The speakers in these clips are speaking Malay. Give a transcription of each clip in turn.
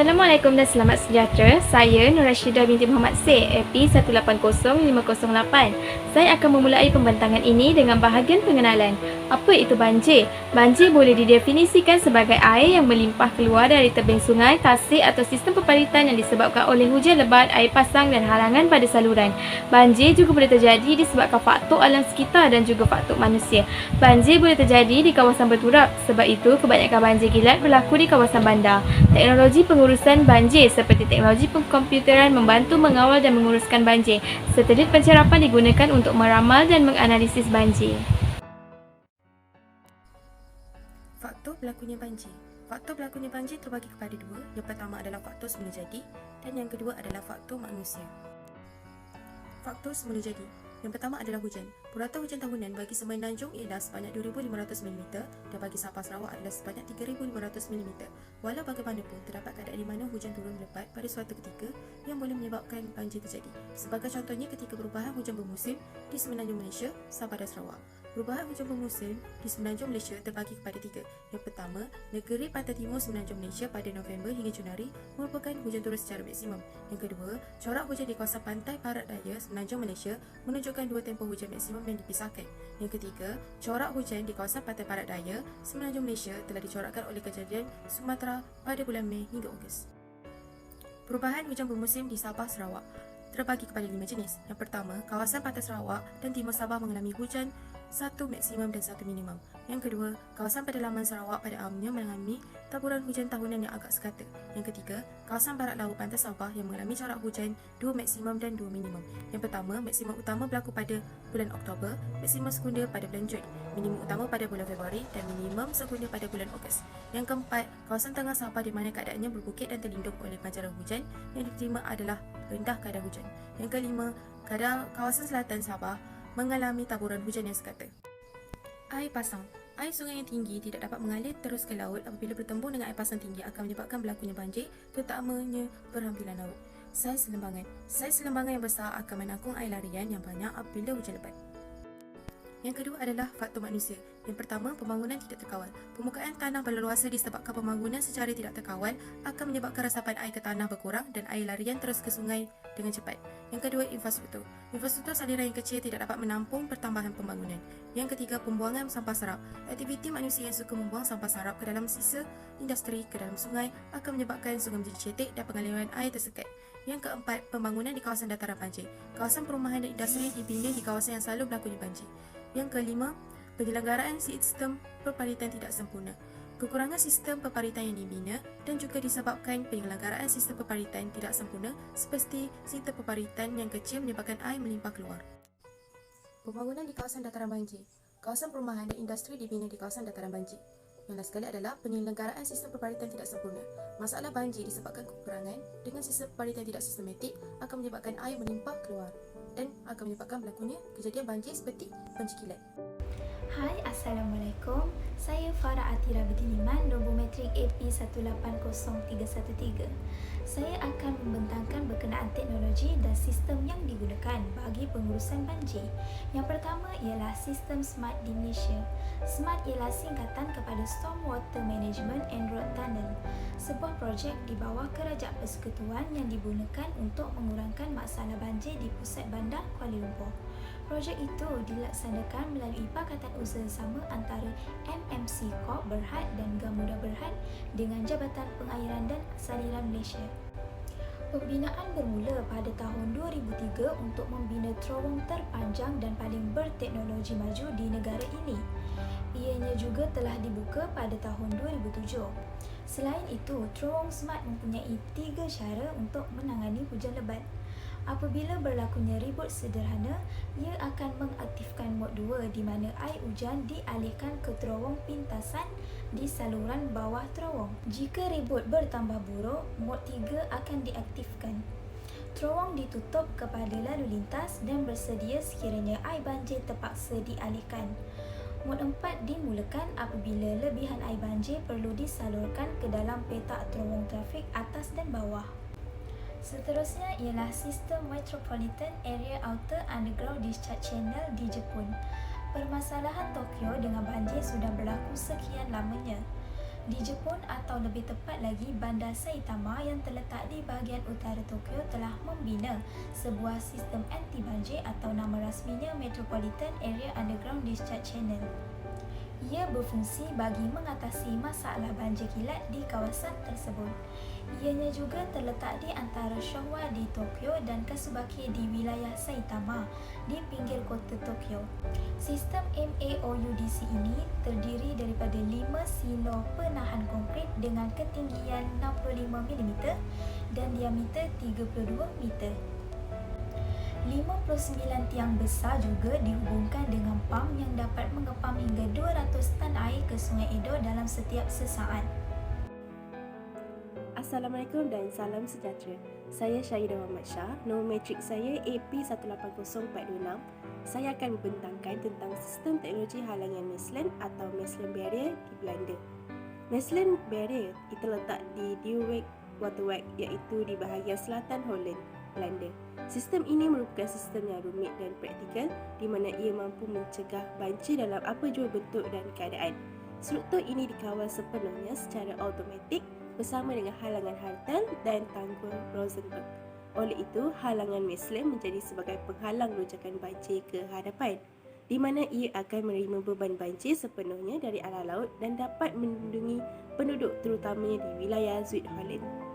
Assalamualaikum dan selamat sejahtera. Saya Nur Rashidah binti Muhammad Seh, AP 180508. Saya akan memulai pembentangan ini dengan bahagian pengenalan. Apa itu banjir? Banjir boleh didefinisikan sebagai air yang melimpah keluar dari tebing sungai, tasik atau sistem pepalitan yang disebabkan oleh hujan lebat, air pasang dan halangan pada saluran. Banjir juga boleh terjadi disebabkan faktor alam sekitar dan juga faktor manusia. Banjir boleh terjadi di kawasan berturap. Sebab itu, kebanyakan banjir kilat berlaku di kawasan bandar. Teknologi pengurusan banjir seperti teknologi komputeran membantu mengawal dan menguruskan banjir. Satelit pencerapan digunakan untuk meramal dan menganalisis banjir. Faktor berlakunya banjir. Faktor berlakunya banjir terbagi kepada dua. Yang pertama adalah faktor semula jadi dan yang kedua adalah faktor manusia. Faktor semula jadi. Yang pertama adalah hujan. Purata hujan tahunan bagi Semenanjung ialah sebanyak 2,500 mm dan bagi Sabah Sarawak adalah sebanyak 3,500 mm. Walau bagaimanapun, terdapat keadaan di mana hujan turun lebat pada suatu ketika yang boleh menyebabkan banjir terjadi. Sebagai contohnya ketika perubahan hujan bermusim di Semenanjung Malaysia, Sabah dan Sarawak. Perubahan hujan bermusim di Semenanjung Malaysia terbagi kepada tiga. Yang pertama, negeri pantai timur Semenanjung Malaysia pada November hingga Januari merupakan hujan turun secara maksimum. Yang kedua, corak hujan di kawasan pantai barat daya Semenanjung Malaysia menunjukkan dua tempoh hujan maksimum yang dipisahkan. Yang ketiga, corak hujan di kawasan pantai barat daya Semenanjung Malaysia telah dicorakkan oleh kejadian Sumatera pada bulan Mei hingga Ogos. Perubahan hujan bermusim di Sabah Sarawak terbagi kepada 5 jenis. Yang pertama, kawasan pantai Sarawak dan timur Sabah mengalami hujan satu maksimum dan satu minimum. Yang kedua, kawasan pedalaman Sarawak pada amnya mengalami taburan hujan tahunan yang agak sekata. Yang ketiga, kawasan barat laut pantai Sabah yang mengalami corak hujan 2 maksimum dan 2 minimum. Yang pertama, maksimum utama berlaku pada bulan Oktober, maksimum sekunder pada bulan Jun, minimum utama pada bulan Februari dan minimum sekunder pada bulan Ogos. Yang keempat, kawasan tengah Sabah di mana keadaannya berbukit dan terlindung oleh pancaran hujan yang diterima adalah rendah kadar hujan. Yang kelima, kawasan selatan Sabah mengalami taburan hujan yang sekata. Air pasang. Air sungai yang tinggi tidak dapat mengalir terus ke laut apabila bertembung dengan air pasang tinggi akan menyebabkan berlakunya banjir, terutamanya berhampiran laut. Saiz lembangan. Saiz lembangan yang besar akan menangkung air larian yang banyak apabila hujan lebat. Yang kedua adalah faktor manusia. Yang pertama, pembangunan tidak terkawal. Permukaan tanah berleluasa disebabkan pembangunan secara tidak terkawal akan menyebabkan resapan air ke tanah berkurang dan air larian terus ke sungai dengan cepat. Yang kedua, infrastruktur. Infrastruktur saliran yang kecil tidak dapat menampung pertambahan pembangunan. Yang ketiga, pembuangan sampah sarap. Aktiviti manusia yang suka membuang sampah sarap ke dalam sisa industri ke dalam sungai akan menyebabkan sungai menjadi cetek dan pengaliran air tersekat. Yang keempat, pembangunan di kawasan dataran banjir. Kawasan perumahan dan industri dibina di kawasan yang selalu berlakunya banjir. Yang kelima, penyelenggaraan sistem pepalitan tidak sempurna. Kekurangan sistem pepalitan yang dibina dan juga disebabkan penyelenggaraan sistem pepalitan tidak sempurna seperti sistem pepalitan yang kecil menyebabkan air melimpah keluar. Pembangunan di kawasan dataran banjir. Kawasan perumahan dan industri dibina di kawasan dataran banjir. Yang last sekali adalah penyelenggaraan sistem pepalitan tidak sempurna. Masalah banjir disebabkan kekurangan dengan sistem pepalitan tidak sistematik akan menyebabkan air melimpah keluar dan akan menyebabkan berlakunya kejadian banjir seperti banjir kilat. Hai, Assalamualaikum. Saya Farah Atira Bidiniman, nombor matrik AP 180313. Saya akan membentangkan berkenaan teknologi dan sistem yang digunakan bagi pengurusan banjir. Yang pertama ialah sistem SMART di Malaysia. SMART ialah singkatan kepada Stormwater Management and Road Tunnel, sebuah projek di bawah Kerajaan Persekutuan yang digunakan untuk mengurangkan masalah banjir di pusat bandar Kuala Lumpur. Projek itu dilaksanakan melalui Pakatan Usaha Sama antara MMC Corp Berhad dan Gamuda Berhad dengan Jabatan Pengairan dan Saliran Malaysia. Pembinaan bermula pada tahun 2003 untuk membina terowong terpanjang dan paling berteknologi maju di negara ini. Ianya juga telah dibuka pada tahun 2007. Selain itu, terowong SMART mempunyai 3 cara untuk menangani hujan lebat. Apabila berlakunya ribut sederhana, ia akan mengaktifkan mod 2 di mana air hujan dialihkan ke terowong pintasan di saluran bawah terowong. Jika ribut bertambah buruk, mod 3 akan diaktifkan. Terowong ditutup kepada lalu lintas dan bersedia sekiranya air banjir terpaksa dialihkan. Mod 4 dimulakan apabila lebihan air banjir perlu disalurkan ke dalam petak terowong trafik atas dan bawah. Seterusnya ialah sistem Metropolitan Area Outer Underground Discharge Channel di Jepun. Permasalahan Tokyo dengan banjir sudah berlaku sekian lamanya. Di Jepun atau lebih tepat lagi Bandar Saitama yang terletak di bahagian utara Tokyo telah membina sebuah sistem anti-banjir atau nama rasminya Metropolitan Area Underground Discharge Channel. Ia berfungsi bagi mengatasi masalah banjir kilat di kawasan tersebut. Ianya juga terletak di antara Showa di Tokyo dan Kasubaki di wilayah Saitama di pinggir kota Tokyo. Sistem MAOUDC ini terdiri daripada 5 silo penahan konkrit dengan ketinggian 65 mm dan diameter 32 meter. 59 tiang besar juga dihubungkan dengan pam yang dapat mengepam hingga 200 tan air ke Sungai Edo dalam setiap sesaat. Assalamualaikum dan salam sejahtera. Saya Syahidah Muhammad Shah. Nombor matrik saya AP180426. Saya akan membentangkan tentang sistem teknologi halangan Mechelen atau Mechelen Barrier di Belanda. Mechelen Barrier terletak di Duweg Waterweg iaitu di bahagian selatan Holland, Belanda. Sistem ini merupakan sistem yang rumit dan praktikal di mana ia mampu mencegah banjir dalam apa jua bentuk dan keadaan. Struktur ini dikawal sepenuhnya secara automatik bersama dengan halangan Hartel dan tanggul Rosenberg. Oleh itu, halangan Mechelen menjadi sebagai penghalang lonjakan banjir ke hadapan, di mana ia akan menerima beban banjir sepenuhnya dari arah laut dan dapat melindungi penduduk terutamanya di wilayah Zuid-Holland.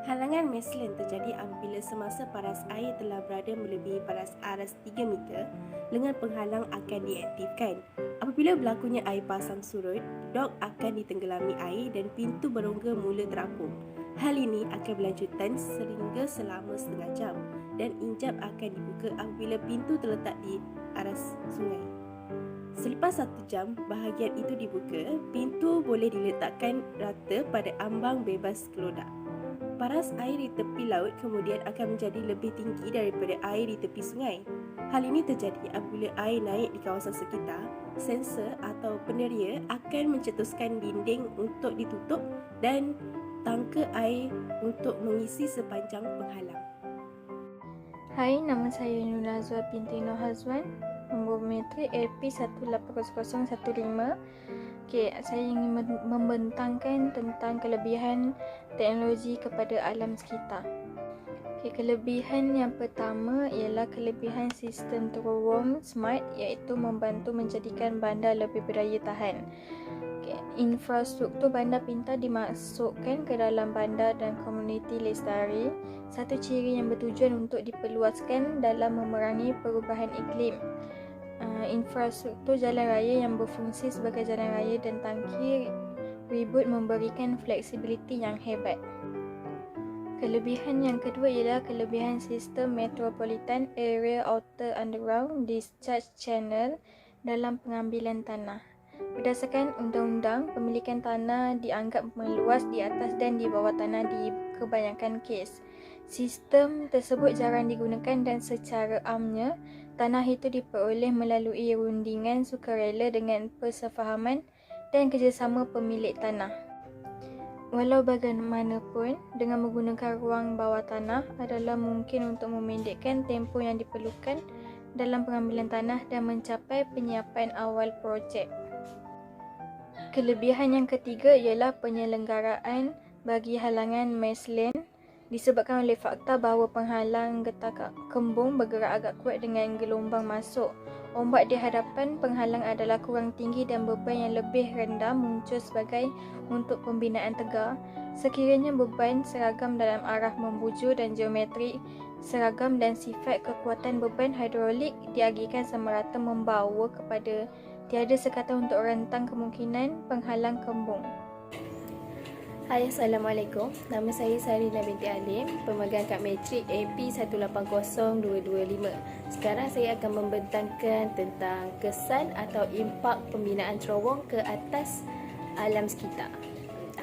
Halangan Mechelen terjadi apabila semasa paras air telah berada melebihi paras aras 3 meter, lengan penghalang akan diaktifkan. Apabila berlakunya air pasang surut, dok akan ditenggelami air dan pintu berongga mula terapung. Hal ini akan berlanjutan sehingga selama setengah jam dan injap akan dibuka apabila pintu terletak di aras sungai. Selepas 1 jam bahagian itu dibuka, pintu boleh diletakkan rata pada ambang bebas kelodak. Paras air di tepi laut kemudian akan menjadi lebih tinggi daripada air di tepi sungai. Hal ini terjadi apabila air naik di kawasan sekitar, sensor atau peneria akan mencetuskan dinding untuk ditutup dan tangka air untuk mengisi sepanjang penghalang. Hai, nama saya Nurul Azwar binti Nur Hazwan. Nombor matrik AP180015. Saya ingin membentangkan tentang kelebihan teknologi kepada alam sekitar. Kelebihan yang pertama ialah kelebihan sistem terowong smart iaitu membantu menjadikan bandar lebih berdaya tahan. Infrastruktur bandar pintar dimasukkan ke dalam bandar dan komuniti lestari, satu ciri yang bertujuan untuk diperluaskan dalam memerangi perubahan iklim. Infrastruktur jalan raya yang berfungsi sebagai jalan raya dan tangki ribut memberikan fleksibiliti yang hebat. Kelebihan yang kedua ialah kelebihan sistem Metropolitan Area Outer Underground Discharge Channel dalam pengambilan tanah. Berdasarkan undang-undang, pemilikan tanah dianggap meluas di atas dan di bawah tanah di kebanyakan kes. Sistem tersebut jarang digunakan dan secara amnya, tanah itu diperoleh melalui rundingan sukarela dengan persefahaman dan kerjasama pemilik tanah. Walau bagaimanapun, dengan menggunakan ruang bawah tanah adalah mungkin untuk memendekkan tempoh yang diperlukan dalam pengambilan tanah dan mencapai penyiapan awal projek. Kelebihan yang ketiga ialah penyelenggaraan bagi halangan Mechelen disebabkan oleh fakta bahawa penghalang getah kembung bergerak agak kuat dengan gelombang masuk. Ombak di hadapan penghalang adalah kurang tinggi dan beban yang lebih rendah muncul sebagai untuk pembinaan tegar. Sekiranya beban seragam dalam arah membujur dan geometri seragam dan sifat kekuatan beban hidrolik diagihkan semerata membawa kepada tiada sekata untuk rentang kemungkinan penghalang kembung. Hai, Assalamualaikum. Nama saya Sarina binti Alim, pemegang kad matrik AP180225. Sekarang saya akan membentangkan tentang kesan atau impak pembinaan terowong ke atas alam sekitar.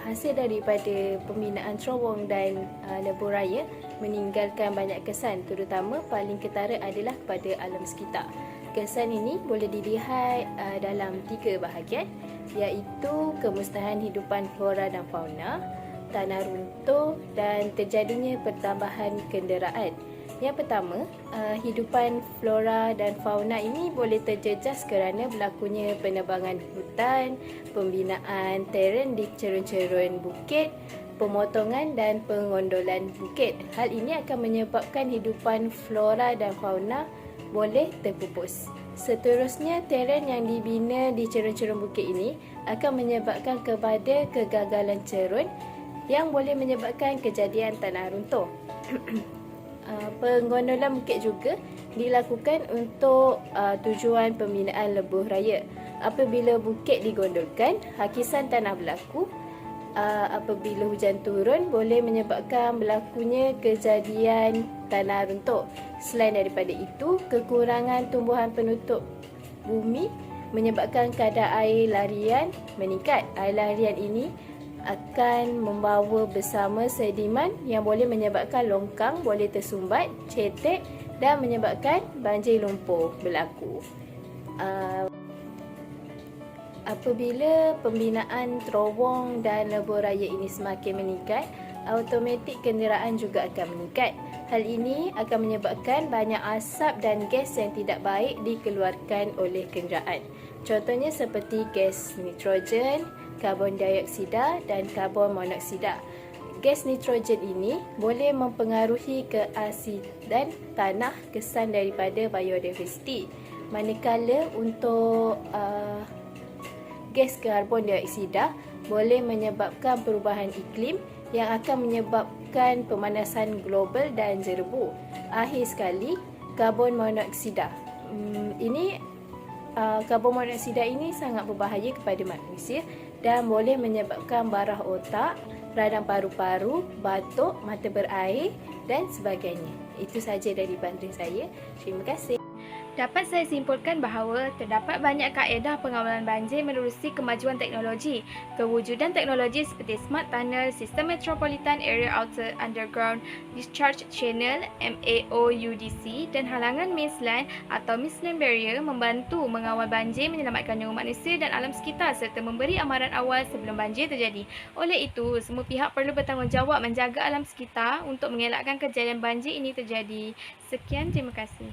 Hasil daripada pembinaan terowong dan lebuh raya meninggalkan banyak kesan, terutama paling ketara adalah kepada alam sekitar. Kesan ini boleh dilihat dalam 3 bahagian, iaitu kemusnahan hidupan flora dan fauna, tanah runtuh dan terjadinya pertambahan kenderaan. Yang pertama, hidupan flora dan fauna ini boleh terjejas kerana berlakunya penebangan hutan, pembinaan teren di cerun-cerun bukit, pemotongan dan pengondolan bukit. Hal ini akan menyebabkan hidupan flora dan fauna boleh terpupus. Seterusnya, teren yang dibina di cerun-cerun bukit ini akan menyebabkan kepada kegagalan cerun yang boleh menyebabkan kejadian tanah runtuh. Pengondolan bukit juga dilakukan untuk tujuan pembinaan lebuh raya. Apabila bukit digondolkan, hakisan tanah berlaku. Apabila hujan turun, boleh menyebabkan berlakunya kejadian tanah runtuh. Selain daripada itu, kekurangan tumbuhan penutup bumi menyebabkan kadar air larian meningkat. Air larian ini akan membawa bersama sedimen yang boleh menyebabkan longkang boleh tersumbat, cetek dan menyebabkan banjir lumpur berlaku. Apabila pembinaan terowong dan lebuh raya ini semakin meningkat, automatik kenderaan juga akan meningkat. Hal ini akan menyebabkan banyak asap dan gas yang tidak baik dikeluarkan oleh kenderaan. Contohnya seperti gas nitrogen, karbon dioksida dan karbon monoksida. Gas nitrogen ini boleh mempengaruhi keasidan tanah kesan daripada biodiversiti. Manakala untuk gas karbon dioksida boleh menyebabkan perubahan iklim yang akan menyebabkan pemanasan global dan jerebu. Akhir sekali, karbon monoksida. Karbon monoksida ini sangat berbahaya kepada manusia dan boleh menyebabkan barah otak, radang paru-paru, batuk, mata berair dan sebagainya. Itu sahaja dari bantuan saya. Terima kasih. Dapat saya simpulkan bahawa terdapat banyak kaedah pengawalan banjir menerusi kemajuan teknologi. Kewujudan teknologi seperti Smart Tunnel, Sistem Metropolitan Area Outer Underground Discharge Channel MAOUDC dan halangan Mainland atau Mainland Barrier membantu mengawal banjir, menyelamatkan nyawa manusia dan alam sekitar serta memberi amaran awal sebelum banjir terjadi. Oleh itu, semua pihak perlu bertanggungjawab menjaga alam sekitar untuk mengelakkan kejadian banjir ini terjadi. Sekian, terima kasih.